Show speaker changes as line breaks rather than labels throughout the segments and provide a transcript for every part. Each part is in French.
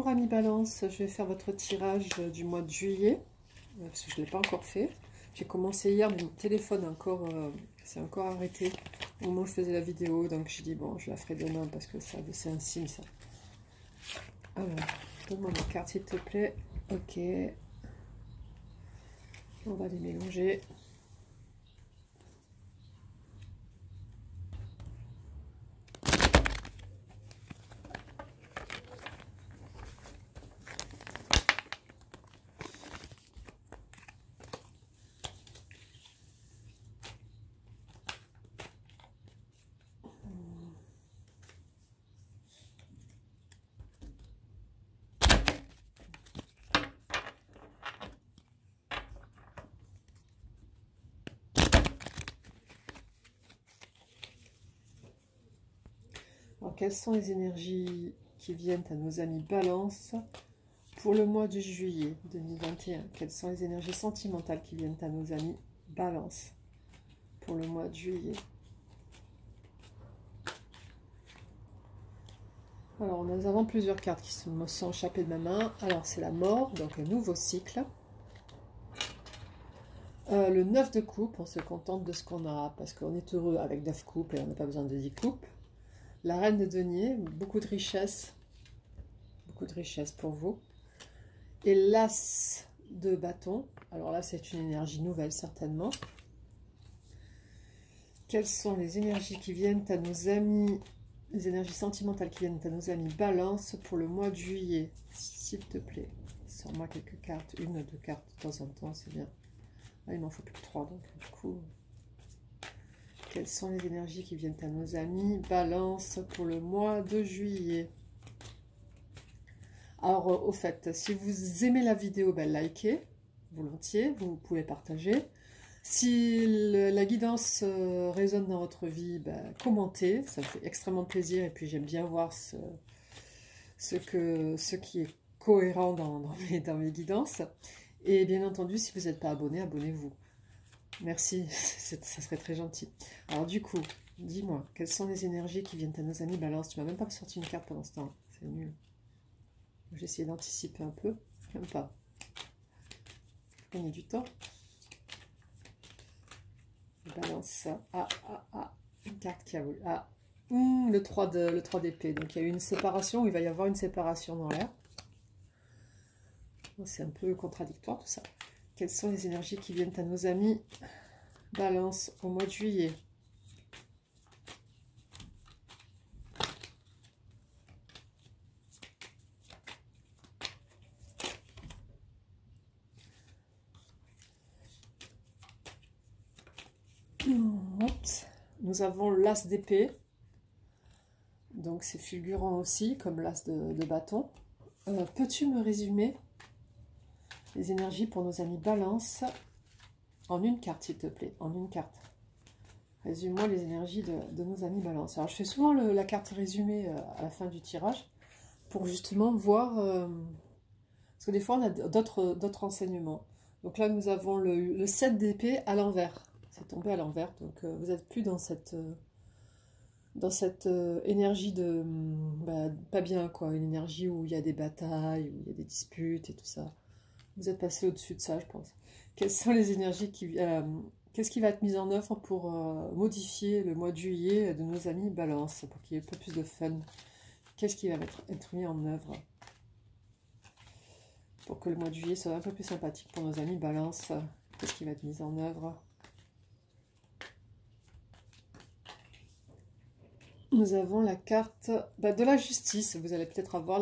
bonjour amis Balance, je vais faire votre tirage du mois de juillet, parce que je ne l'ai pas encore fait. J'ai commencé hier, mais mon téléphone s'est encore arrêté au moment où je faisais la vidéo, donc j'ai dit bon, je la ferai demain parce que c'est un signe ça. Alors, donne-moi ma carte s'il te plaît. Ok, on va les mélanger. Alors, quelles sont les énergies qui viennent à nos amis Balance pour le mois de juillet 2021? Quelles sont les énergies sentimentales qui viennent à nos amis Balance pour le mois de juillet? Alors, nous avons plusieurs cartes qui me sont échappées de ma main. Alors, c'est la mort, donc un nouveau cycle. Le 9 de coupe, on se contente de ce qu'on a, parce qu'on est heureux avec 9 coupes et on n'a pas besoin de 10 coupes. La reine de denier, beaucoup de richesse pour vous. Et l'as de bâton, alors là c'est une énergie nouvelle certainement. Quelles sont les énergies qui viennent à nos amis, les énergies sentimentales qui viennent à nos amis Balance pour le mois de juillet, s'il te plaît? Sors-moi quelques cartes, une ou deux cartes de temps en temps, c'est bien. Ah, il m'en faut plus que 3, donc du coup... Quelles sont les énergies qui viennent à nos amis Balance pour le mois de juillet? Alors, au fait, si vous aimez la vidéo, ben, likez, volontiers, vous pouvez partager. Si la guidance résonne dans votre vie, ben, commentez, ça me fait extrêmement plaisir. Et puis, j'aime bien voir ce qui est cohérent dans mes guidances. Et bien entendu, si vous n'êtes pas abonné, abonnez-vous. Merci, ça serait très gentil. Alors du coup, dis-moi, quelles sont les énergies qui viennent à nos amis Balance? Tu m'as même pas sorti une carte pendant ce temps, c'est nul. J'ai essayé d'anticiper un peu, même pas. Gagner du temps. Balance, une carte qui a voulu. Ah, le 3 d'épée. Donc il y a eu une séparation, il va y avoir une séparation dans l'air. C'est un peu contradictoire tout ça. Quelles sont les énergies qui viennent à nos amis Balance au mois de juillet? Nous avons l'as d'épée. Donc c'est fulgurant aussi, comme l'as de bâton. Peux-tu me résumer les énergies pour nos amis Balance en une carte, s'il te plaît, en une carte. Résume-moi les énergies de nos amis Balance. Alors, je fais souvent la carte résumée à la fin du tirage pour justement voir... parce que des fois, on a d'autres renseignements. Donc là, nous avons le 7 d'épée à l'envers. C'est tombé à l'envers. Donc, vous n'êtes plus dans cette énergie de... pas bien, quoi. Une énergie où il y a des batailles, où il y a des disputes et tout ça. Vous êtes passé au-dessus de ça, je pense. Quelles sont les énergies qui... Qu'est-ce qui va être mis en œuvre pour modifier le mois de juillet de nos amis Balance, pour qu'il y ait un peu plus de fun? Qu'est-ce qui va être mis en œuvre pour que le mois de juillet soit un peu plus sympathique pour nos amis Balance? Qu'est-ce qui va être mis en œuvre? Nous avons la carte de la justice. Vous allez peut-être avoir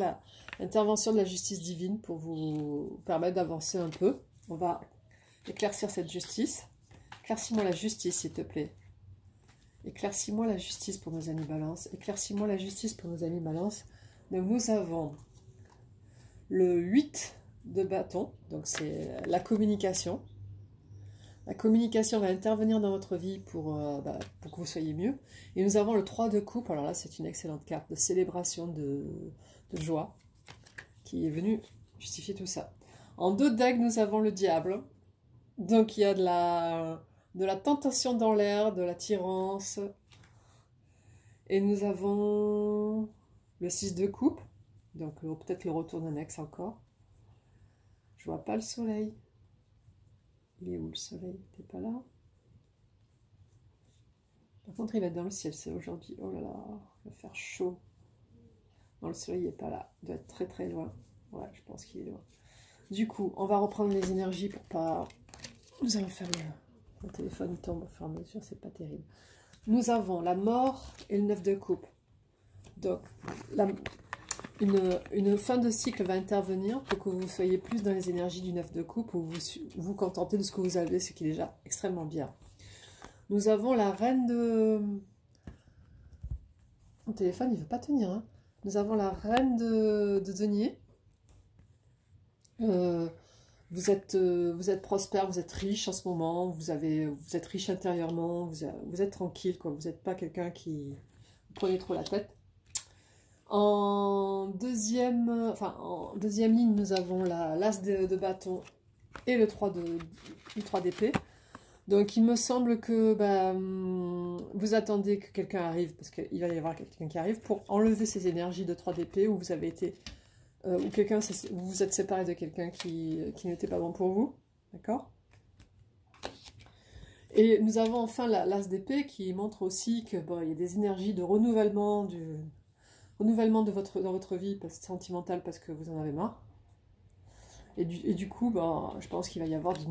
l'intervention de la justice divine pour vous permettre d'avancer un peu. On va éclaircir cette justice. Éclaircis-moi la justice, s'il te plaît. Éclaircis-moi la justice pour nos amis Balance. Éclaircis-moi la justice pour nos amis Balance. Donc nous avons le 8 de bâton. Donc c'est la communication. La communication va intervenir dans votre vie pour que vous soyez mieux. Et nous avons le 3 de coupe. Alors là, c'est une excellente carte de célébration, de joie, qui est venue justifier tout ça. En 2 de dagues, nous avons le diable. Donc il y a de la tentation dans l'air, de l'attirance. Et nous avons le 6 de coupe. Donc peut-être le retour d'un ex encore. Je vois pas le soleil. Il est où le soleil? T'es pas là? Par contre, il va être dans le ciel, c'est aujourd'hui. Oh là là, il va faire chaud. Non, le soleil n'est pas là. Il doit être très très loin. Ouais, je pense qu'il est loin. Du coup, on va reprendre les énergies pour pas... Nous allons faire le téléphone, il tombe au fur et à mesure, c'est pas terrible. Nous avons la mort et le 9 de coupe. Donc, une fin de cycle va intervenir pour que vous soyez plus dans les énergies du 9 de coupe ou vous vous contentez de ce que vous avez, ce qui est déjà extrêmement bien. Nous avons la reine de... Mon téléphone, il ne veut pas tenir. Hein. Nous avons la reine de denier. Vous êtes prospère, vous êtes riche en ce moment, vous êtes riche intérieurement, vous êtes tranquille, quoi. Vous n'êtes pas quelqu'un qui vous prenez trop la tête. En deuxième ligne, nous avons l'as de bâton et le 3 d'épée. Donc il me semble que vous attendez que quelqu'un arrive, parce qu'il va y avoir quelqu'un qui arrive, pour enlever ces énergies de 3 d'épée, où vous avez été... ou vous vous êtes séparé de quelqu'un qui n'était pas bon pour vous, d'accord? Et nous avons enfin l'as d'épée qui montre aussi que il y a des énergies de renouvellement, dans votre vie sentimentale parce que vous en avez marre. Et du coup, je pense qu'il va y avoir de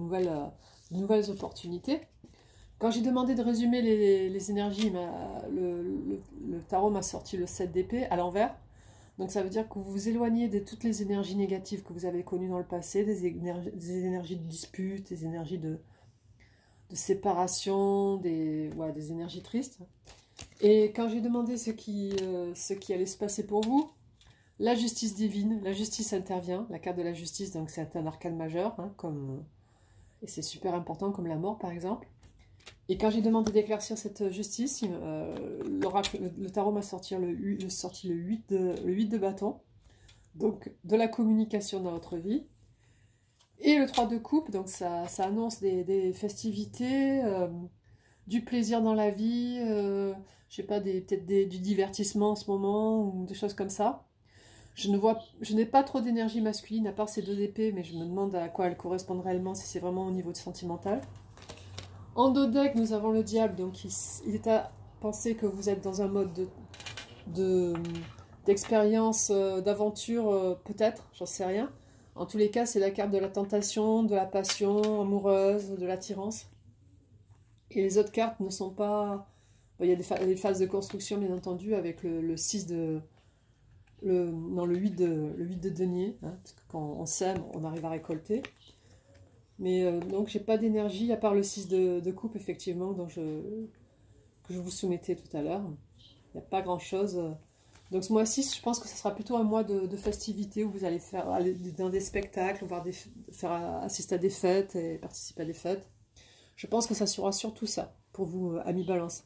nouvelles opportunités. Quand j'ai demandé de résumer les énergies, le tarot m'a sorti le 7 d'épée à l'envers. Donc ça veut dire que vous vous éloignez de toutes les énergies négatives que vous avez connues dans le passé, des énergies de dispute, des énergies de séparation, des énergies tristes. Et quand j'ai demandé ce qui allait se passer pour vous, la justice divine, la justice intervient, la carte de la justice, donc c'est un arcane majeur, hein, et c'est super important comme la mort par exemple. Et quand j'ai demandé d'éclaircir cette justice, le tarot m'a sorti le 8 de bâton, donc de la communication dans votre vie. Et le 3 de coupe, donc ça annonce des festivités, du plaisir dans la vie, je sais pas, peut-être du divertissement en ce moment, ou des choses comme ça. Je n'ai pas trop d'énergie masculine à part ces 2 épées, mais je me demande à quoi elles correspondent réellement, si c'est vraiment au niveau de sentimental. En dos deck, nous avons le diable, donc il est à penser que vous êtes dans un mode d'expérience, d'aventure, peut-être, j'en sais rien. En tous les cas, c'est la carte de la tentation, de la passion amoureuse, de l'attirance. Et les autres cartes ne sont pas... il y a des phases de construction, bien entendu, avec le 6 de... le 8 de denier, hein, parce que quand on sème, on arrive à récolter. Mais donc, j'ai pas d'énergie, à part le 6 de coupe, effectivement, que je vous soumettais tout à l'heure. Il n'y a pas grand-chose. Donc, ce mois-ci, je pense que ce sera plutôt un mois de festivités, où vous allez aller dans des spectacles, assister à des fêtes et participer à des fêtes. Je pense que ça sera surtout ça, pour vous, amis Balance.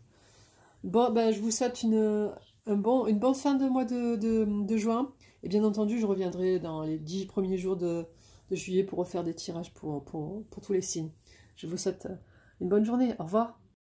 Bon, je vous souhaite une bonne fin de mois de juin. Et bien entendu, je reviendrai dans les 10 premiers jours de juillet pour refaire des tirages pour tous les signes. Je vous souhaite une bonne journée. Au revoir.